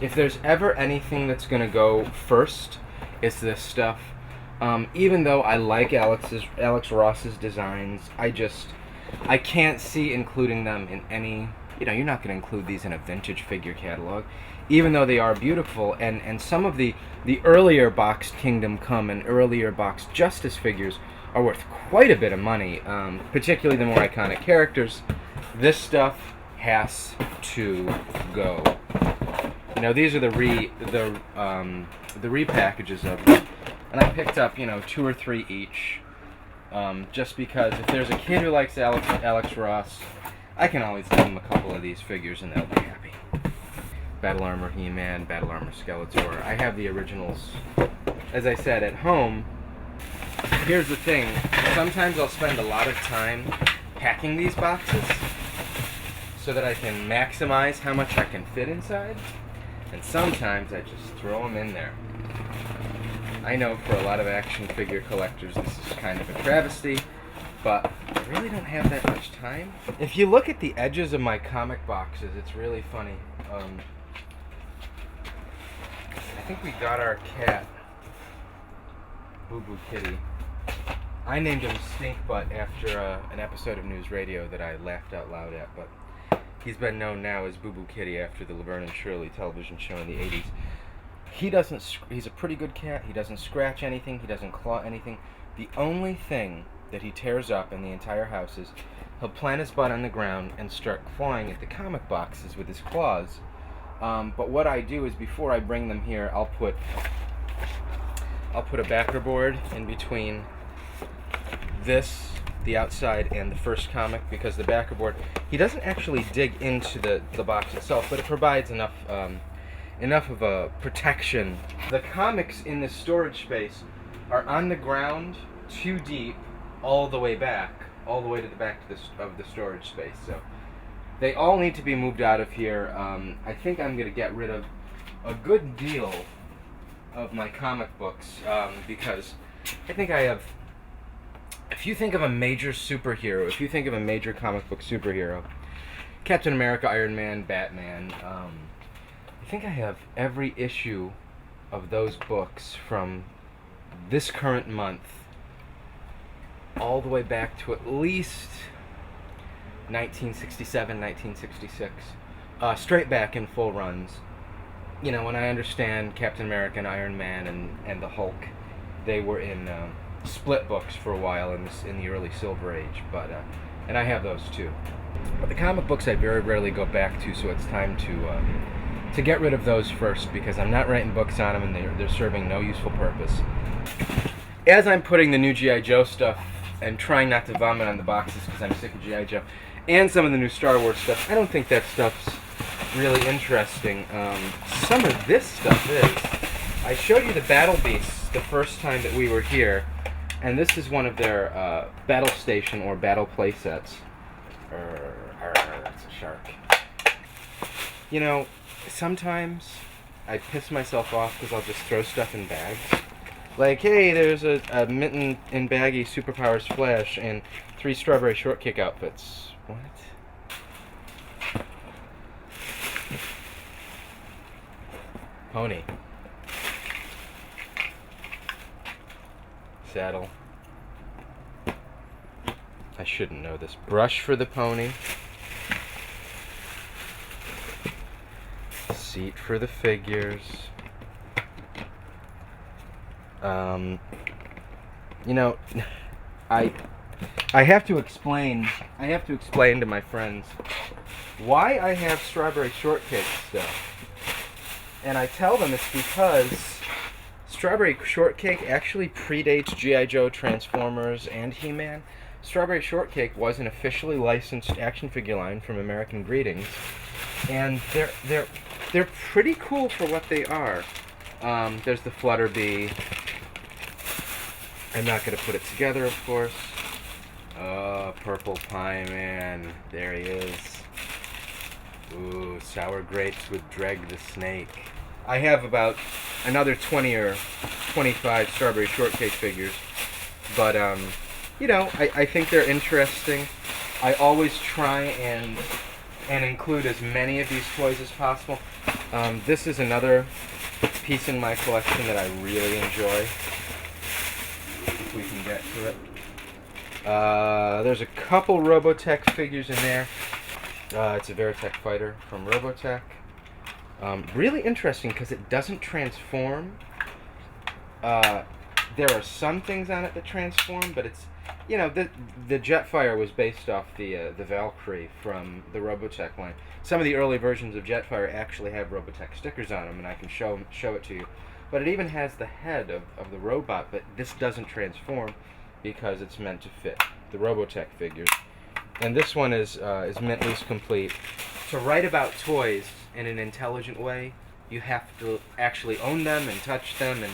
If there's ever anything that's going to go first, it's this stuff. Even though I like Alex Ross's designs, I can't see including them in any... you're not going to include these in a vintage figure catalog, even though they are beautiful. And some of the earlier boxed Kingdom Come and earlier boxed Justice figures are worth quite a bit of money, particularly the more iconic characters. This stuff has to go. These are the repackages of them, and I picked up 2 or 3 each, just because if there's a kid who likes Alex Ross, I can always give him a couple of these figures and they'll be happy. Battle Armor He-Man, Battle Armor Skeletor. I have the originals, as I said, at home. Here's the thing, sometimes I'll spend a lot of time packing these boxes so that I can maximize how much I can fit inside, and sometimes I just throw them in there. I know for a lot of action figure collectors this is kind of a travesty, but I really don't have that much time. If you look at the edges of my comic boxes, it's really funny. I think we got our cat, Boo Boo Kitty. I named him Stink Butt after an episode of News Radio that I laughed out loud at, but he's been known now as Boo Boo Kitty after the Laverne and Shirley television show in the 80s. He's a pretty good cat. He doesn't scratch anything. He doesn't claw anything. The only thing that he tears up in the entire house is he'll plant his butt on the ground and start clawing at the comic boxes with his claws. But what I do is before I bring them here, I'll put a backer board in between this, the outside, and the first comic, because the backer board, he doesn't actually dig into the box itself, but it provides enough of a protection. The comics in this storage space are on the ground, too deep, all the way to the back of the storage space. So they all need to be moved out of here. I think I'm going to get rid of a good deal of my comic books, because I think I have... If you think of a major superhero, if you think of a major comic book superhero, Captain America, Iron Man, Batman, I think I have every issue of those books from this current month all the way back to at least 1967, 1966, straight back in full runs. When I understand Captain America and Iron Man and the Hulk, they were in split books for a while in the early Silver Age, but and I have those too. But the comic books I very rarely go back to, so it's time to get rid of those first, because I'm not writing books on them and they're serving no useful purpose. As I'm putting the new G.I. Joe stuff and trying not to vomit on the boxes because I'm sick of G.I. Joe, and some of the new Star Wars stuff, I don't think that stuff's really interesting. Some of this stuff is. I showed you the Battle Beasts the first time that we were here, and this is one of their Battle Station or Battle Play sets. That's a shark. Sometimes I piss myself off because I'll just throw stuff in bags. Like, hey, there's a Mitten and Baggy Superpowers Flash and 3 Strawberry Shortcake outfits. What? Pony. Saddle. I shouldn't know this. Brush for the pony. Seat for the figures. I have to explain to my friends why I have Strawberry Shortcake stuff. And I tell them it's because Strawberry Shortcake actually predates G.I. Joe, Transformers, and He-Man. Strawberry Shortcake was an officially licensed action figure line from American Greetings, and they're pretty cool for what they are. There's the Flutterbee. I'm not going to put it together, of course. Purple Pie Man. There he is. Ooh, Sour Grapes with Dreg the Snake. I have about another 20 or 25 Strawberry Shortcake figures, but I think they're interesting. I always try and include as many of these toys as possible. This is another piece in my collection that I really enjoy. If we can get to it. There's a couple Robotech figures in there. It's a Veritech fighter from Robotech. Really interesting because it doesn't transform. There are some things on it that transform, but it's, you know, the Jetfire was based off the Valkyrie from the Robotech line. Some of the early versions of Jetfire actually have Robotech stickers on them, and I can show it to you. But it even has the head of the robot, but this doesn't transform because it's meant to fit the Robotech figures. And this one is mint least complete. To write about toys in an intelligent way, you have to actually own them and touch them, and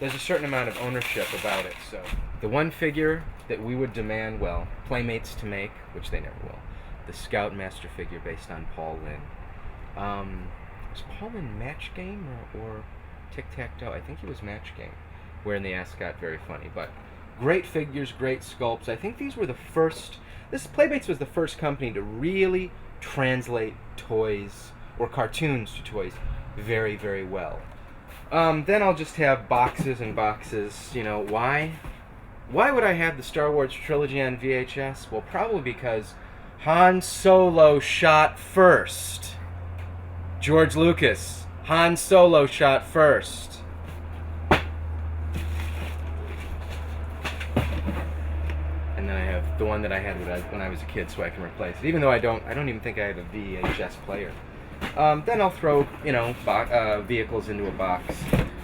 there's a certain amount of ownership about it. So the one figure that we would demand, well, Playmates to make, which they never will, the Scoutmaster figure based on Paul Lynn. Was Paul Lynn Match Game or Tic-Tac-Toe? I think he was Match Game, wearing the ascot very funny. But great figures, great sculpts. I think these were the first, Playmates was the first company to really translate toys, or cartoons to toys, very, very well. Then I'll just have boxes and boxes. You know, why? Why would I have the Star Wars trilogy on VHS? Well, probably because Han Solo shot first. George Lucas, Han Solo shot first. And then I have the one that I had when I was a kid, so I can replace it. Even though I don't even think I have a VHS player. Then I'll throw, you know, vehicles into a box.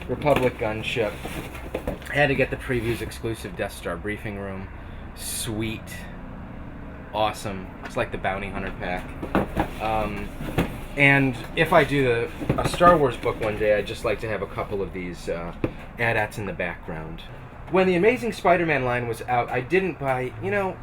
Republic gunship. I had to get the previews exclusive Death Star briefing room. Sweet. Awesome. It's like the Bounty Hunter pack. And if I do a Star Wars book one day, I'd just like to have a couple of these AT-ATs in the background. When the Amazing Spider-Man line was out, I didn't buy, you know,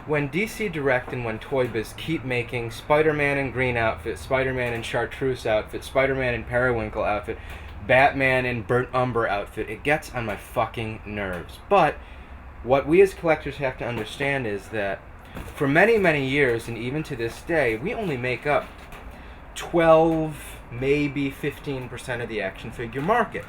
when DC Direct and when Toy Biz keep making Spider-Man in green outfit, Spider-Man in chartreuse outfit, Spider-Man in periwinkle outfit, Batman in burnt umber outfit, it gets on my fucking nerves. But what we as collectors have to understand is that for many, many years, and even to this day, we only make up 12, maybe 15% of the action figure market.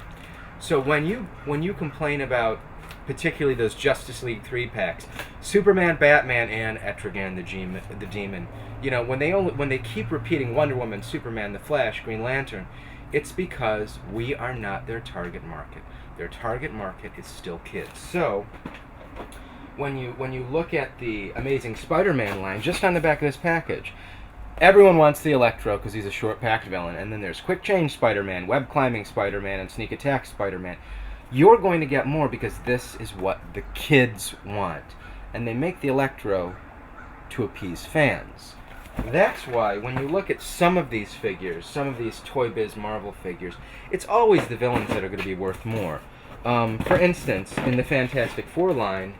So when you complain about particularly those Justice League 3-packs, Superman, Batman, and Etrigan the Demon, you know, when they keep repeating Wonder Woman, Superman, The Flash, Green Lantern, it's because we are not their target market. Their target market is still kids. So when you look at the Amazing Spider-Man line, just on the back of this package, everyone wants the Electro because he's a short-packed villain, and then there's Quick Change Spider-Man, Web Climbing Spider-Man, and Sneak Attack Spider-Man. You're going to get more because this is what the kids want, and they make the Electro to appease fans. That's why when you look at some of these figures, some of these Toy Biz Marvel figures, it's always the villains that are going to be worth more. For instance, in the Fantastic Four line,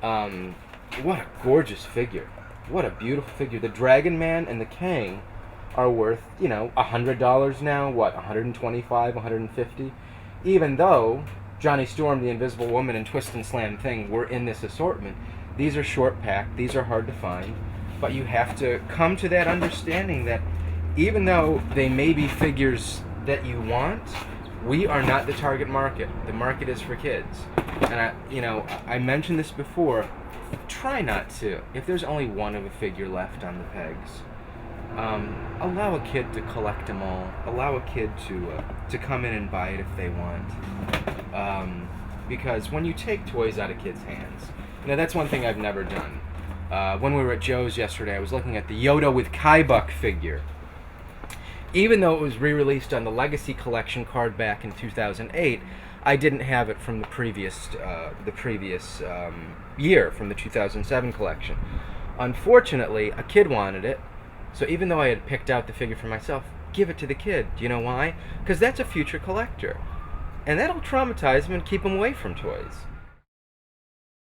what a gorgeous figure. What a beautiful figure. The Dragon Man and the Kang are worth, you know, $100 now. What, $125, $150? Even though Johnny Storm, the Invisible Woman, and Twist and Slam Thing were in this assortment, these are short packed, these are hard to find, but you have to come to that understanding that even though they may be figures that you want, we are not the target market. The market is for kids. And I mentioned this before, try not to. If there's only one of a figure left on the pegs, allow a kid to collect them all. Allow a kid to come in and buy it if they want. Because when you take toys out of kids' hands, that's one thing I've never done. When we were at Joe's yesterday, I was looking at the Yoda with Kaibuck figure. Even though it was re-released on the Legacy Collection card back in 2008, I didn't have it from the previous year, from the 2007 collection. Unfortunately, a kid wanted it, so even though I had picked out the figure for myself, give it to the kid. Do you know why? Because that's a future collector. And that'll traumatize him and keep him away from toys.